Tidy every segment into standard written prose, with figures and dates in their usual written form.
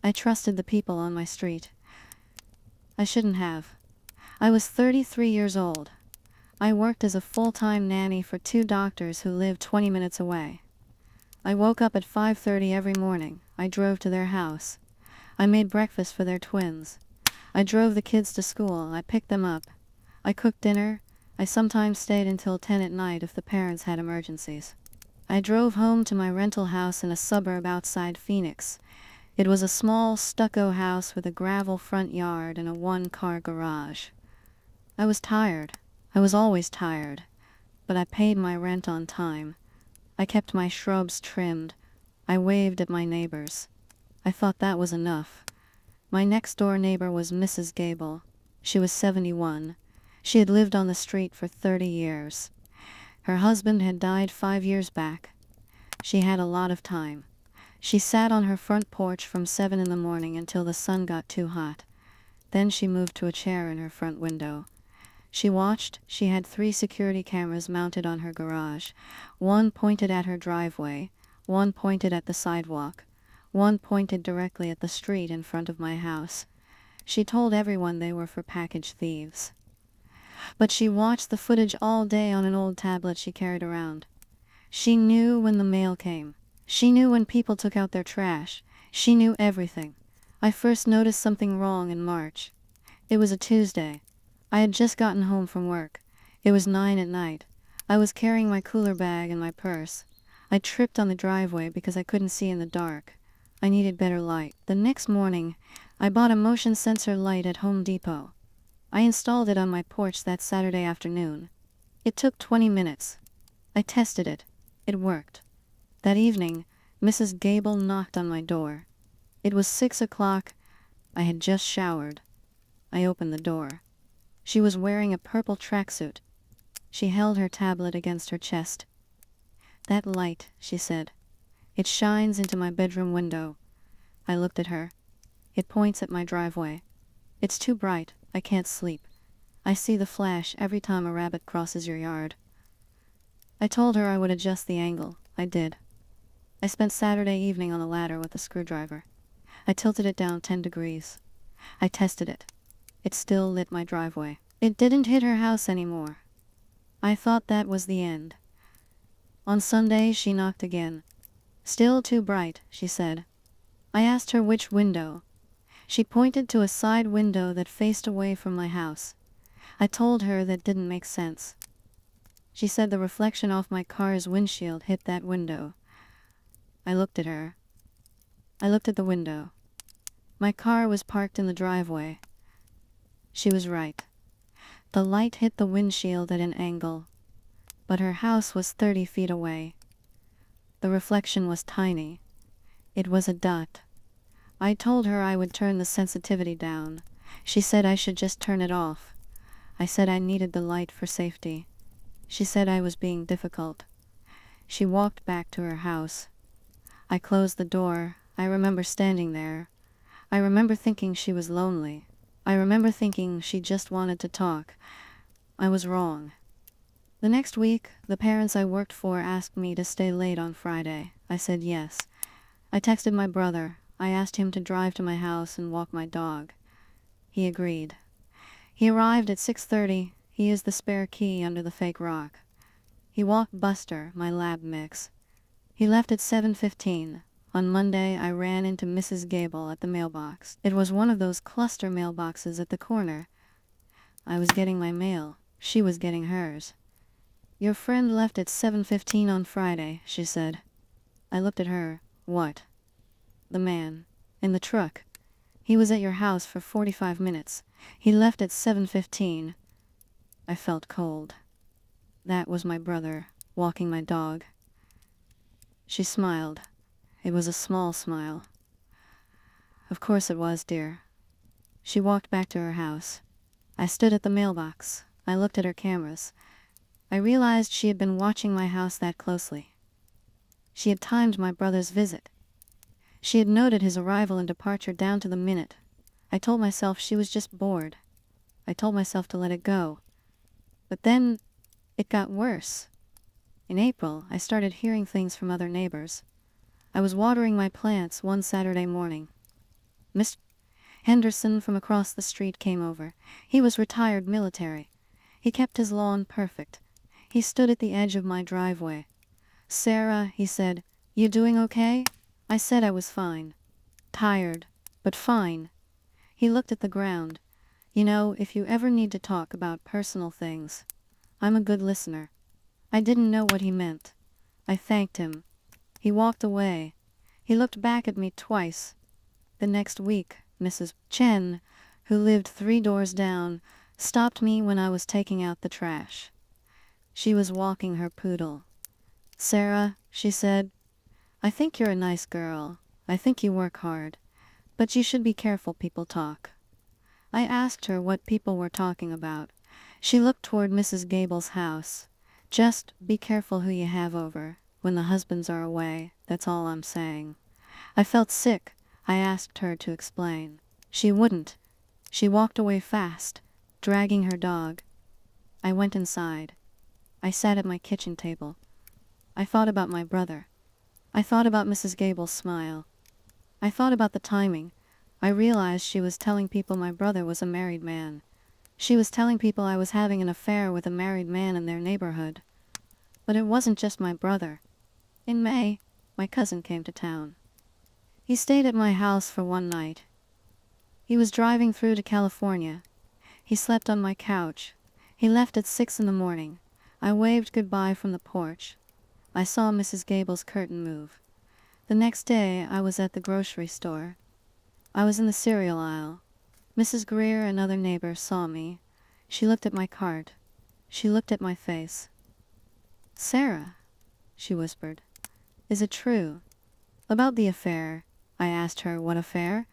I trusted the people on my street. I shouldn't have. I was 33 years old. I worked as a full-time nanny for 2 doctors who lived 20 minutes away. I woke up at 5:30 every morning. I drove to their house. I made breakfast for their twins. I drove the kids to school. I picked them up. I cooked dinner. I sometimes stayed until 10 at night if the parents had emergencies. I drove home to my rental house in a suburb outside Phoenix. It was a small stucco house with a gravel front yard and a 1-car garage. I was tired. I was always tired. But I paid my rent on time. I kept my shrubs trimmed. I waved at my neighbors. I thought that was enough. My next-door neighbor was Mrs. Gable. She was 71. She had lived on the street for 30 years. Her husband had died 5 years back. She had a lot of time. She sat on her front porch from 7 in the morning until the sun got too hot. Then she moved to a chair in her front window. She watched. She had 3 security cameras mounted on her garage. 1 pointed at her driveway, 1 pointed at the sidewalk, 1 pointed directly at the street in front of my house. She told everyone they were for package thieves. But she watched the footage all day on an old tablet she carried around. She knew when the mail came. She knew when people took out their trash. She knew everything. I first noticed something wrong in March. It was a Tuesday. I had just gotten home from work. It was 9 at night. I was carrying my cooler bag and my purse. I tripped on the driveway because I couldn't see in the dark. I needed better light. The next morning, I bought a motion sensor light at Home Depot. I installed it on my porch that Saturday afternoon. It took 20 minutes. I tested it. It worked. That evening, Mrs. Gable knocked on my door. It was 6 o'clock. I had just showered. I opened the door. She was wearing a purple tracksuit. She held her tablet against her chest. "That light," she said. "It shines into my bedroom window." I looked at her. "It points at my driveway. It's too bright. I can't sleep. I see the flash every time a rabbit crosses your yard." I told her I would adjust the angle. I did. I spent Saturday evening on the ladder with a screwdriver. I tilted it down 10 degrees. I tested it. It still lit my driveway. It didn't hit her house anymore. I thought that was the end. On Sunday, she knocked again. "Still too bright," she said. I asked her which window. She pointed to a side window that faced away from my house. I told her that didn't make sense. She said the reflection off my car's windshield hit that window. I looked at her. I looked at the window. My car was parked in the driveway. She was right. The light hit the windshield at an angle, but her house was 30 feet away. The reflection was tiny. It was a dot. I told her I would turn the sensitivity down. She said I should just turn it off. I said I needed the light for safety. She said I was being difficult. She walked back to her house. I closed the door. I remember standing there. I remember thinking she was lonely. I remember thinking she just wanted to talk. I was wrong. The next week, the parents I worked for asked me to stay late on Friday. I said yes. I texted my brother. I asked him to drive to my house and walk my dog. He agreed. He arrived at 6:30. He used the spare key under the fake rock. He walked Buster, my lab mix. He left at 7:15. On Monday, I ran into Mrs. Gable at the mailbox. It was one of those cluster mailboxes at the corner. I was getting my mail. She was getting hers. "Your friend left at 7:15 on Friday," she said. I looked at her. "What?" "The man. In the truck. He was at your house for 45 minutes. He left at 7:15. I felt cold. That was my brother, walking my dog. She smiled. It was a small smile. "Of course it was, dear." She walked back to her house. I stood at the mailbox. I looked at her cameras. I realized she had been watching my house that closely. She had timed my brother's visit. She had noted his arrival and departure down to the minute. I told myself she was just bored. I told myself to let it go. But then, it got worse. In April, I started hearing things from other neighbors. I was watering my plants one Saturday morning. Mr. Henderson from across the street came over. He was retired military. He kept his lawn perfect. He stood at the edge of my driveway. "Sarah," he said, "you doing okay?" I said I was fine. Tired, but fine. He looked at the ground. "You know, if you ever need to talk about personal things, I'm a good listener." I didn't know what he meant. I thanked him. He walked away. He looked back at me twice. The next week, Mrs. Chen, who lived 3 doors down, stopped me when I was taking out the trash. She was walking her poodle. "Sarah," she said, "I think you're a nice girl. I think you work hard. But you should be careful people talk." I asked her what people were talking about. She looked toward Mrs. Gable's house. "Just be careful who you have over, when the husbands are away, that's all I'm saying." I felt sick. I asked her to explain. She wouldn't. She walked away fast, dragging her dog. I went inside. I sat at my kitchen table. I thought about my brother. I thought about Mrs. Gable's smile. I thought about the timing. I realized she was telling people my brother was a married man. She was telling people I was having an affair with a married man in their neighborhood. But it wasn't just my brother. In May, my cousin came to town. He stayed at my house for one night. He was driving through to California. He slept on my couch. He left at 6 in the morning. I waved goodbye from the porch. I saw Mrs. Gable's curtain move. The next day, I was at the grocery store. I was in the cereal aisle. Mrs. Greer, another neighbor, saw me. She looked at my cart. She looked at my face. "Sarah," she whispered, "is it true?" "About the affair." I asked her what affair.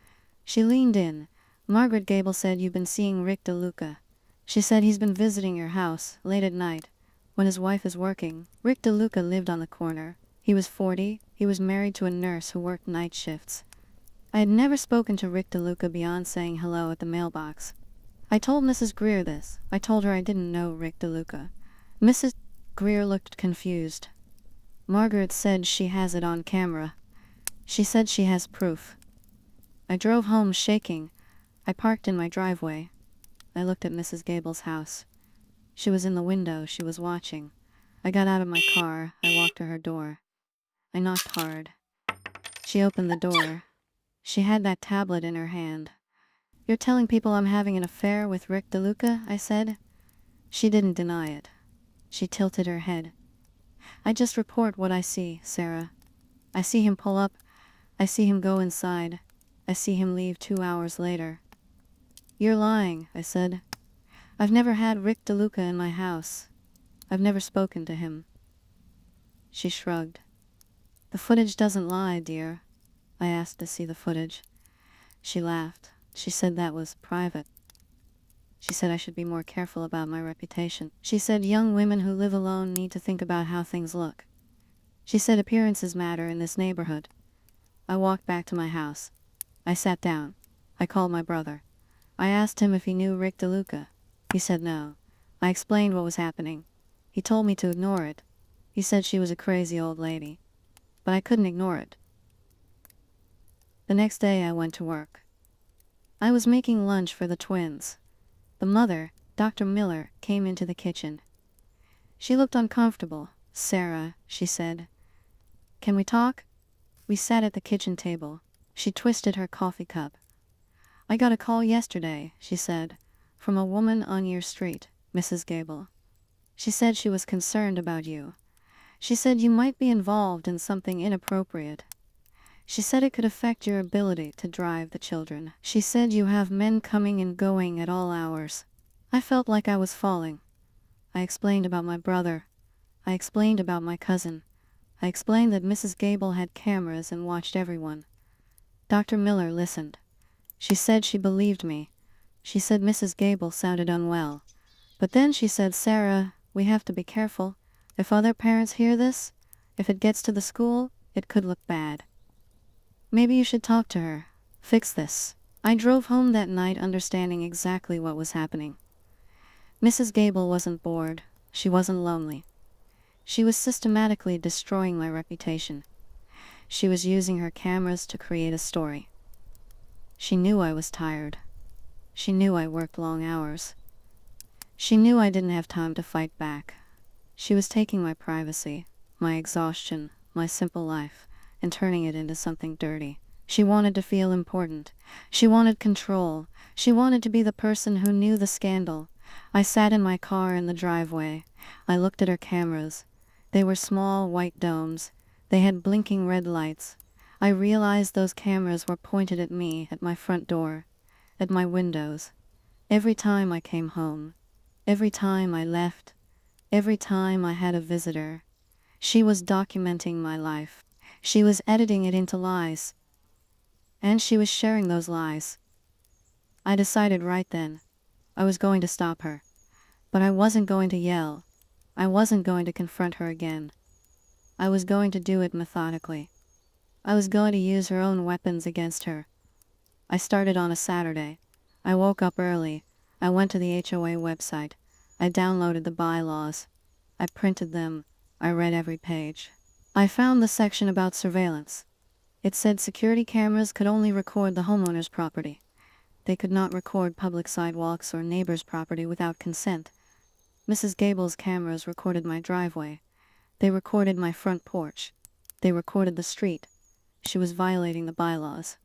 She leaned in. "Margaret Gable said you've been seeing Rick DeLuca. She said he's been visiting your house, late at night, when his wife is working." Rick DeLuca lived on the corner. He was 40. He was married to a nurse who worked night shifts. I had never spoken to Rick DeLuca beyond saying hello at the mailbox. I told Mrs. Greer this. I told her I didn't know Rick DeLuca. Mrs. Greer looked confused. "Margaret said she has it on camera. She said she has proof." I drove home shaking. I parked in my driveway. I looked at Mrs. Gable's house. She was in the window. She was watching. I got out of my car. I walked to her door. I knocked hard. She opened the door. She had that tablet in her hand. "You're telling people I'm having an affair with Rick DeLuca?" I said. She didn't deny it. She tilted her head. "I just report what I see, Sarah. I see him pull up. I see him go inside. I see him leave 2 hours later." "You're lying," I said. "I've never had Rick DeLuca in my house. I've never spoken to him." She shrugged. "The footage doesn't lie, dear." I asked to see the footage. She laughed. She said that was private. She said I should be more careful about my reputation. She said young women who live alone need to think about how things look. She said appearances matter in this neighborhood. I walked back to my house. I sat down. I called my brother. I asked him if he knew Rick DeLuca. He said no. I explained what was happening. He told me to ignore it. He said she was a crazy old lady. But I couldn't ignore it. The next day I went to work. I was making lunch for the twins. The mother, Dr. Miller, came into the kitchen. She looked uncomfortable. "Sarah," she said, "can we talk?" We sat at the kitchen table. She twisted her coffee cup. "I got a call yesterday," she said, "from a woman on your street, Mrs. Gable. She said she was concerned about you. She said you might be involved in something inappropriate. She said it could affect your ability to drive the children. She said you have men coming and going at all hours." I felt like I was falling. I explained about my brother. I explained about my cousin. I explained that Mrs. Gable had cameras and watched everyone. Dr. Miller listened. She said she believed me. She said Mrs. Gable sounded unwell. But then she said, "Sarah, we have to be careful. If other parents hear this, if it gets to the school, it could look bad. Maybe you should talk to her. Fix this." I drove home that night understanding exactly what was happening. Mrs. Gable wasn't bored. She wasn't lonely. She was systematically destroying my reputation. She was using her cameras to create a story. She knew I was tired. She knew I worked long hours. She knew I didn't have time to fight back. She was taking my privacy, my exhaustion, my simple life, and turning it into something dirty. She wanted to feel important. She wanted control. She wanted to be the person who knew the scandal. I sat in my car in the driveway. I looked at her cameras. They were small white domes. They had blinking red lights. I realized those cameras were pointed at me, at my front door, at my windows. Every time I came home, every time I left, every time I had a visitor. She was documenting my life. She was editing it into lies. And she was sharing those lies. I decided right then. I was going to stop her. But I wasn't going to yell. I wasn't going to confront her again. I was going to do it methodically. I was going to use her own weapons against her. I started on a Saturday. I woke up early. I went to the HOA website. I downloaded the bylaws. I printed them. I read every page. I found the section about surveillance. It said security cameras could only record the homeowner's property. They could not record public sidewalks or neighbor's property without consent. Mrs. Gable's cameras recorded my driveway. They recorded my front porch. They recorded the street. She was violating the bylaws.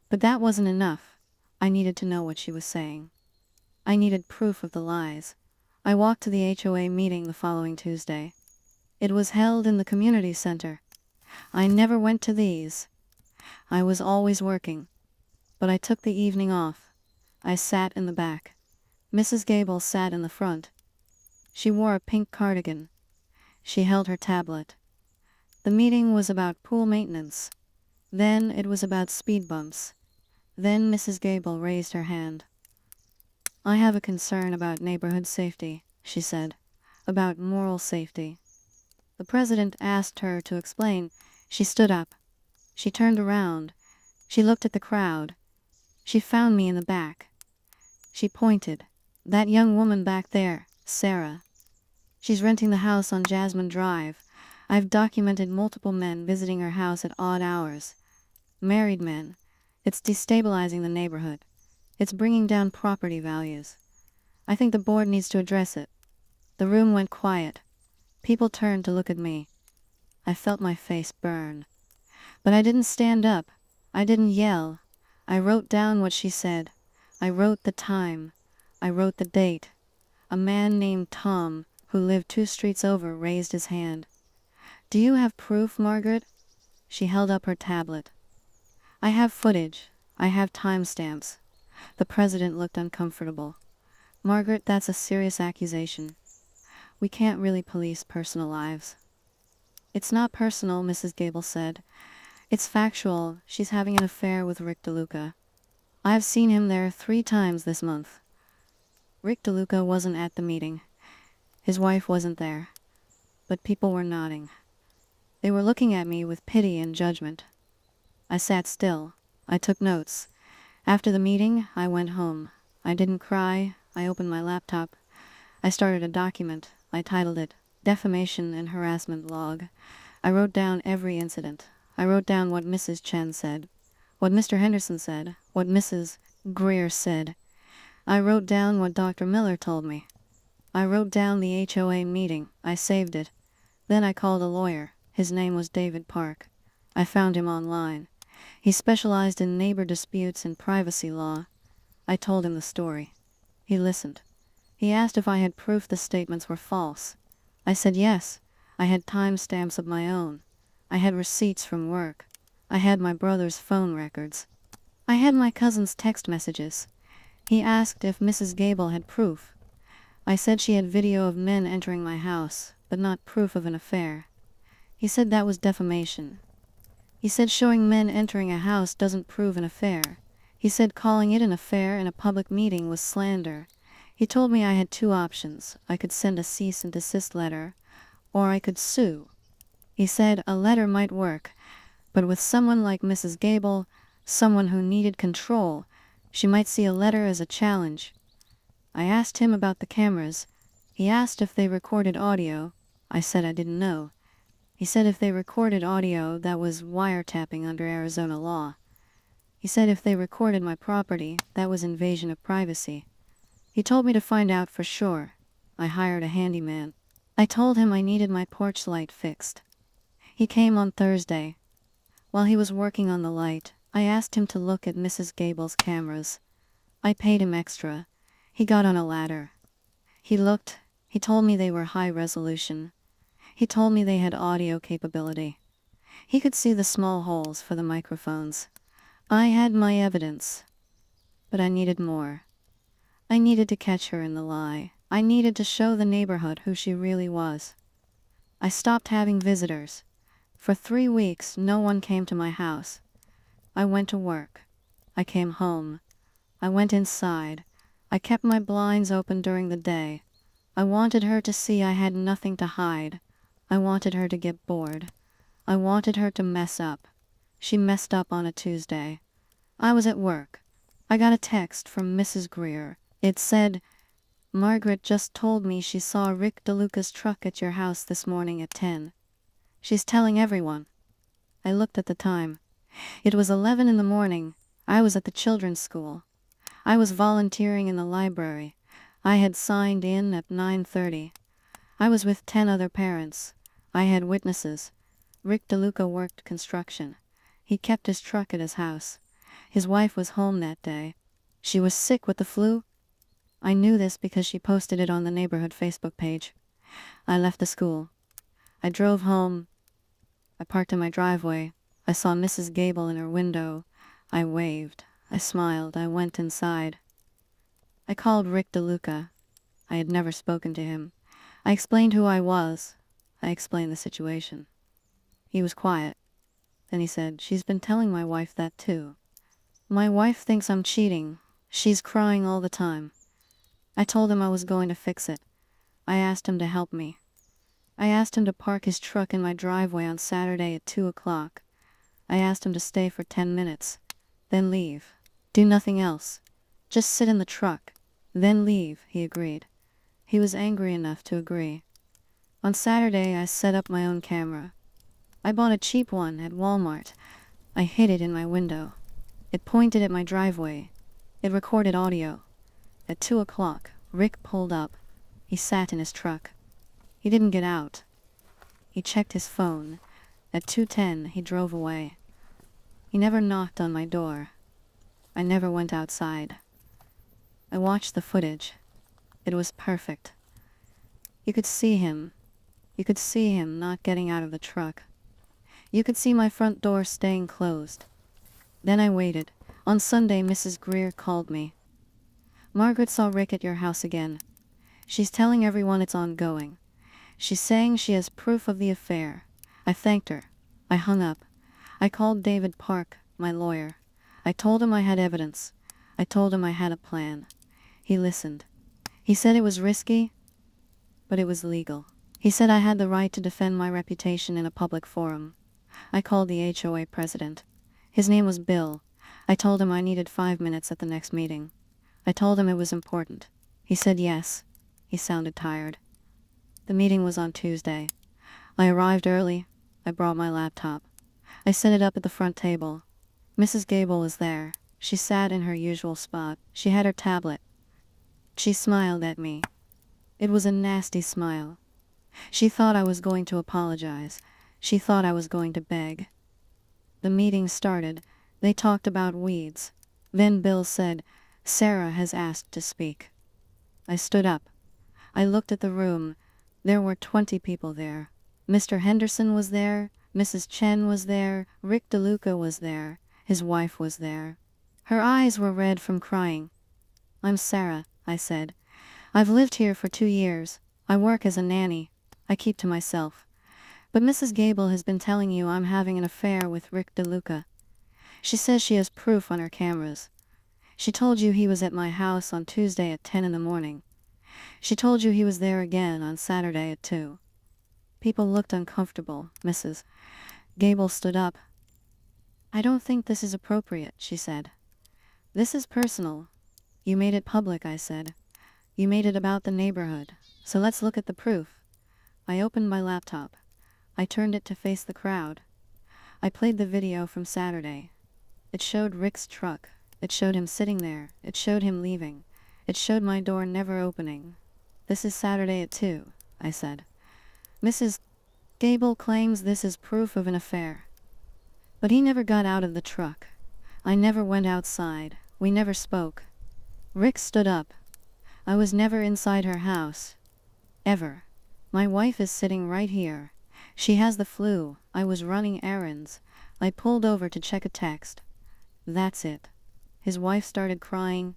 But that wasn't enough. I needed to know what she was saying. I needed proof of the lies. I walked to the HOA meeting the following Tuesday. It was held in the community center. I never went to these. I was always working. But I took the evening off. I sat in the back. Mrs. Gable sat in the front. She wore a pink cardigan. She held her tablet. The meeting was about pool maintenance. Then it was about speed bumps. Then Mrs. Gable raised her hand. I have a concern about neighborhood safety, she said. About moral safety. The president asked her to explain. She stood up. She turned around. She looked at the crowd. She found me in the back. She pointed. That young woman back there, Sarah. She's renting the house on Jasmine Drive. I've documented multiple men visiting her house at odd hours. Married men. It's destabilizing the neighborhood. It's bringing down property values. I think the board needs to address it. The room went quiet. People turned to look at me. I felt my face burn. But I didn't stand up. I didn't yell. I wrote down what she said. I wrote the time. I wrote the date. A man named Tom, who lived 2 streets over, raised his hand. Do you have proof, McGirt? She held up her tablet. I have footage. I have timestamps. The president looked uncomfortable. McGirt, that's a serious accusation. We can't really police personal lives. It's not personal, Mrs. Gable said. It's factual. She's having an affair with Rick DeLuca. I've seen him there 3 times this month. Rick DeLuca wasn't at the meeting. His wife wasn't there. But people were nodding. They were looking at me with pity and judgment. I sat still. I took notes. After the meeting, I went home. I didn't cry. I opened my laptop. I started a document. I titled it, Defamation and Harassment Log. I wrote down every incident. I wrote down what Mrs. Chen said, what Mr. Henderson said, what Mrs. Greer said. I wrote down what Dr. Miller told me. I wrote down the HOA meeting. I saved it. Then I called a lawyer. His name was David Park. I found him online. He specialized in neighbor disputes and privacy law. I told him the story. He listened. He asked if I had proof the statements were false. I said yes. I had timestamps of my own. I had receipts from work. I had my brother's phone records. I had my cousin's text messages. He asked if Mrs. Gable had proof. I said she had video of men entering my house, but not proof of an affair. He said that was defamation. He said showing men entering a house doesn't prove an affair. He said calling it an affair in a public meeting was slander. He told me I had 2 options. I could send a cease and desist letter, or I could sue. He said a letter might work, but with someone like Mrs. Gable, someone who needed control, she might see a letter as a challenge. I asked him about the cameras. He asked if they recorded audio. I said I didn't know. He said if they recorded audio, that was wiretapping under Arizona law. He said if they recorded my property, that was invasion of privacy. He told me to find out for sure. I hired a handyman. I told him I needed my porch light fixed. He came on Thursday. While he was working on the light, I asked him to look at Mrs. Gable's cameras. I paid him extra. He got on a ladder. He looked. He told me they were high resolution. He told me they had audio capability. He could see the small holes for the microphones. I had my evidence. But I needed more. I needed to catch her in the lie. I needed to show the neighborhood who she really was. I stopped having visitors. For 3 weeks, no one came to my house. I went to work. I came home. I went inside. I kept my blinds open during the day. I wanted her to see I had nothing to hide. I wanted her to get bored. I wanted her to mess up. She messed up on a Tuesday. I was at work. I got a text from Mrs. Greer. It said, "McGirt just told me she saw Rick DeLuca's truck at your house this morning at 10. She's telling everyone." I looked at the time. It was 11 in the morning. I was at the children's school. I was volunteering in the library. I had signed in at 9:30. I was with 10 other parents. I had witnesses. Rick DeLuca worked construction. He kept his truck at his house. His wife was home that day. She was sick with the flu. I knew this because she posted it on the neighborhood Facebook page. I left the school. I drove home. I parked in my driveway. I saw Mrs. Gable in her window. I waved. I smiled. I went inside. I called Rick DeLuca. I had never spoken to him. I explained who I was. I explained the situation. He was quiet. Then he said, "She's been telling my wife that too. My wife thinks I'm cheating. She's crying all the time." I told him I was going to fix it. I asked him to help me. I asked him to park his truck in my driveway on Saturday at 2 o'clock. I asked him to stay for 10 minutes, then leave. Do nothing else. Just sit in the truck, then leave, he agreed. He was angry enough to agree. On Saturday, I set up my own camera. I bought a cheap one at Walmart. I hid it in my window. It pointed at my driveway. It recorded audio. At 2 o'clock, Rick pulled up. He sat in his truck. He didn't get out. He checked his phone. At 2:10, he drove away. He never knocked on my door. I never went outside. I watched the footage. It was perfect. You could see him. You could see him not getting out of the truck. You could see my front door staying closed. Then I waited. On Sunday, Mrs. Greer called me. "McGirt saw Rick at your house again. She's telling everyone it's ongoing. She's saying she has proof of the affair." I thanked her. I hung up. I called David Park, my lawyer. I told him I had evidence. I told him I had a plan. He listened. He said it was risky, but it was legal. He said I had the right to defend my reputation in a public forum. I called the HOA president. His name was Bill. I told him I needed 5 minutes at the next meeting. I told him it was important. He said yes. He sounded tired. The meeting was on Tuesday. I arrived early. I brought my laptop. I set it up at the front table. Mrs. Gable was there. She sat in her usual spot. She had her tablet. She smiled at me. It was a nasty smile. She thought I was going to apologize. She thought I was going to beg. The meeting started. They talked about weeds. Then Bill said, "Sarah has asked to speak." I stood up. I looked at the room. There were 20 people there. Mr. Henderson was there. Mrs. Chen was there. Rick DeLuca was there. His wife was there. Her eyes were red from crying. "I'm Sarah," I said. "I've lived here for 2 years. I work as a nanny. I keep to myself. But Mrs. Gable has been telling you I'm having an affair with Rick DeLuca. She says she has proof on her cameras. She told you he was at my house on Tuesday at 10 in the morning. She told you he was there again on Saturday at 2. People looked uncomfortable. Mrs. Gable stood up. "I don't think this is appropriate," she said. "This is personal. You made it public," I said. "You made it about the neighborhood. So let's look at the proof." I opened my laptop. I turned it to face the crowd. I played the video from Saturday. It showed Rick's truck. It showed him sitting there. It showed him leaving. It showed my door never opening. "This is Saturday at 2, I said. "Mrs. Gable claims this is proof of an affair. But he never got out of the truck. I never went outside. We never spoke. Rick stood up. I was never inside her house. Ever. My wife is sitting right here. She has the flu. I was running errands. I pulled over to check a text. That's it." His wife started crying,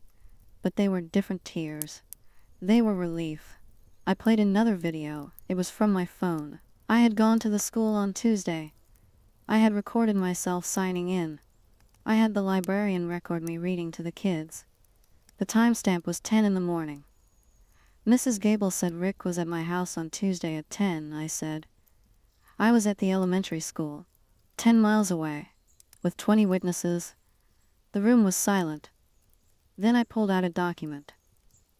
but they were different tears. They were relief. I played another video. It was from my phone. I had gone to the school on Tuesday. I had recorded myself signing in. I had the librarian record me reading to the kids. The timestamp was 10 in the morning. "Mrs. Gable said Rick was at my house on Tuesday at 10, I said. "I was at the elementary school, 10 miles away, with 20 witnesses." The room was silent. Then I pulled out a document.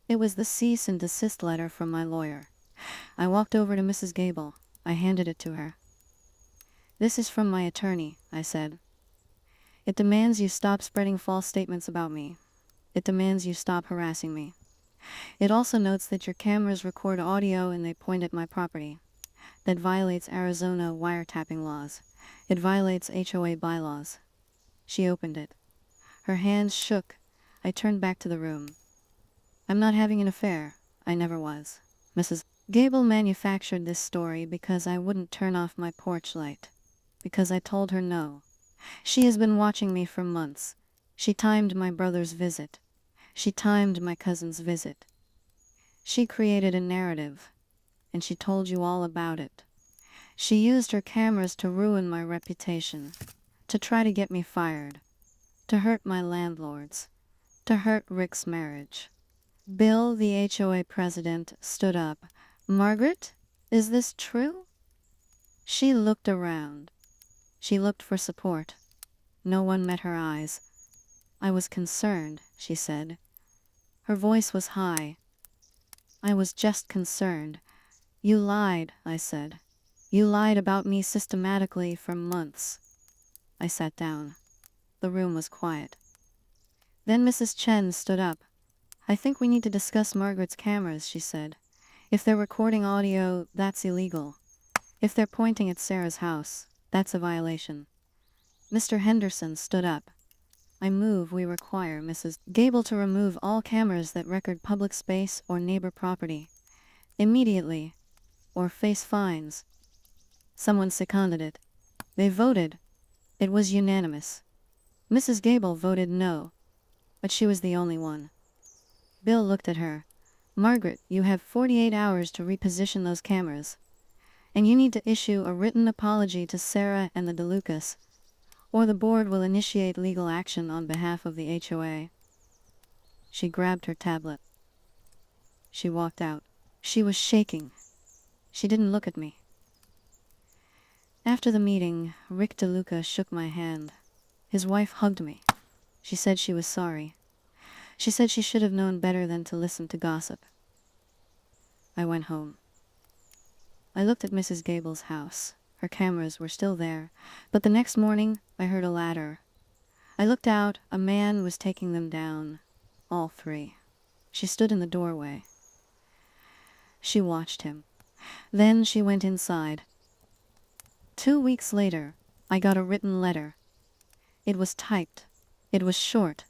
It was the cease and desist letter from my lawyer. I walked over to Mrs. Gable. I handed it to her. "This is from my attorney," I said. "It demands you stop spreading false statements about me. It demands you stop harassing me. It also notes that your cameras record audio and they point at my property. That violates Arizona wiretapping laws. It violates HOA bylaws." She opened it. Her hands shook. I turned back to the room. "I'm not having an affair. I never was. Mrs. Gable manufactured this story because I wouldn't turn off my porch light. Because I told her no. She has been watching me for months. She timed my brother's visit. She timed my cousin's visit. She created a narrative, and she told you all about it. She used her cameras to ruin my reputation, to try to get me fired, to hurt my landlords, to hurt Rick's marriage." Bill, the HOA president, stood up. "McGirt, is this true?" She looked around. She looked for support. No one met her eyes. "I was concerned," she said. Her voice was high. "I was just concerned. You lied," I said. "You lied about me systematically for months." I sat down. The room was quiet. Then Mrs. Chen stood up. "I think we need to discuss McGirt's cameras," she said. "If they're recording audio, that's illegal. If they're pointing at Sarah's house, that's a violation." Mr. Henderson stood up. "I move we require Mrs. Gable to remove all cameras that record public space or neighbor property. Immediately. Or face fines." Someone seconded it. They voted. It was unanimous. Mrs. Gable voted no. But she was the only one. Bill looked at her. "McGirt, you have 48 hours to reposition those cameras. And you need to issue a written apology to Sarah and the DeLucas, or the board will initiate legal action on behalf of the HOA." She grabbed her tablet. She walked out. She was shaking. She didn't look at me. After the meeting, Rick DeLuca shook my hand. His wife hugged me. She said she was sorry. She said she should have known better than to listen to gossip. I went home. I looked at Mrs. Gable's house. Her cameras were still there, but the next morning I heard a ladder. I looked out. A man was taking them down. All three. She stood in the doorway. She watched him. Then she went inside. 2 weeks later, I got a written letter. It was typed. It was short.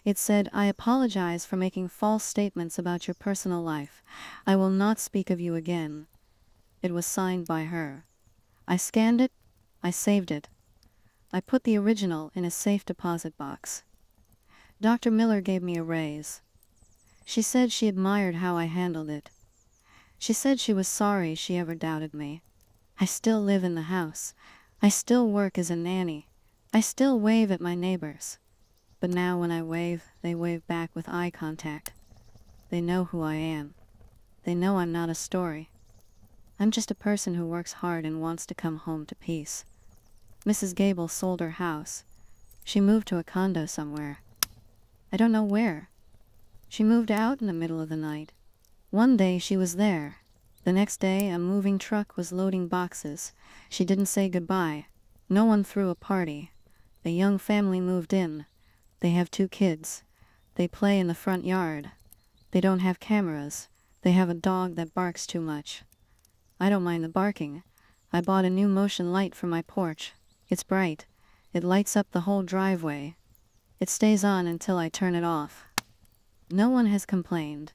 It said, "I apologize for making false statements about your personal life. I will not speak of you again." It was signed by her. I scanned it. I saved it. I put the original in a safe deposit box. Dr. Miller gave me a raise. She said she admired how I handled it. She said she was sorry she ever doubted me. I still live in the house. I still work as a nanny. I still wave at my neighbors. But now when I wave, they wave back with eye contact. They know who I am. They know I'm not a story. I'm just a person who works hard and wants to come home to peace. Mrs. Gable sold her house. She moved to a condo somewhere. I don't know where. She moved out in the middle of the night. One day she was there. The next day a moving truck was loading boxes. She didn't say goodbye. No one threw a party. A young family moved in. They have 2 kids. They play in the front yard. They don't have cameras. They have a dog that barks too much. I don't mind the barking. I bought a new motion light for my porch. It's bright. It lights up the whole driveway. It stays on until I turn it off. No one has complained.